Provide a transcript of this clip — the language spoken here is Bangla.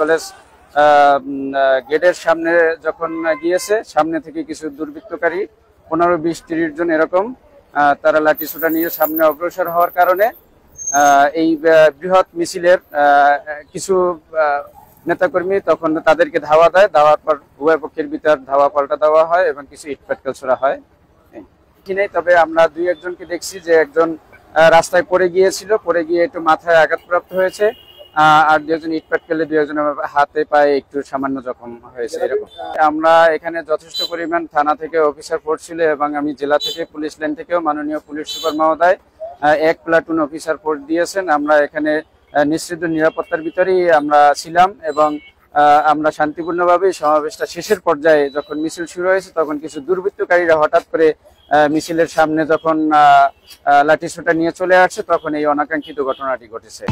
কলেজ গেটের সামনে যখন গিয়েছে, সামনে থেকে কিছু দুর্বৃত্তকারী 15-20-30 জন এরকম তারা লাঠিসোঁটা নিয়ে সামনে অগ্রসর হওয়ার কারণে এই বৃহৎ মিছিলের কিছু নেতাকর্মী তখন তাদেরকে ধাওয়া দেয়। ধাওয়ার পর উভয় পক্ষের ভিতর ধাওয়া পাল্টা দেওয়া হয় এবং কিছু ইটপাটকেল ছোড়া হয়। তবে আমরা 2-1 জনকে দেখছি যে একজন রাস্তায় পড়ে গিয়েছিল, পড়ে গিয়ে একটু মাথায় আঘাতপ্রাপ্ত হয়েছে, আর 2 জন ইটপাটকেলে 2 জনের হাতে পায়ে একটু সামান্য জখম হয়েছে। এরকম আমরা এখানে যথেষ্ট পরিমাণ থানা থেকে অফিসার ফোর্স ছিল এবং আমি জেলা থেকে পুলিশ লাইন থেকেও মাননীয় পুলিশ সুপার মহোদয় 1 প্লাটুন অফিসার ফোর্স দিয়েছেন। আমরা এখানে নিশ্চিত নিরাপত্তার ভিতরেই আমরা ছিলাম এবং আমরা শান্তিপূর্ণভাবে সমাবেশটা শেষের পর্যায়ে যখন মিছিল শুরু হয়েছে তখন কিছু দুর্বৃত্তকারীরা হঠাৎ করে মিছিলের সামনে যখন লাঠিসোঁটা নিয়ে চলে আসছে তখন এই অনাকাঙ্ক্ষিত ঘটনাটি ঘটেছে।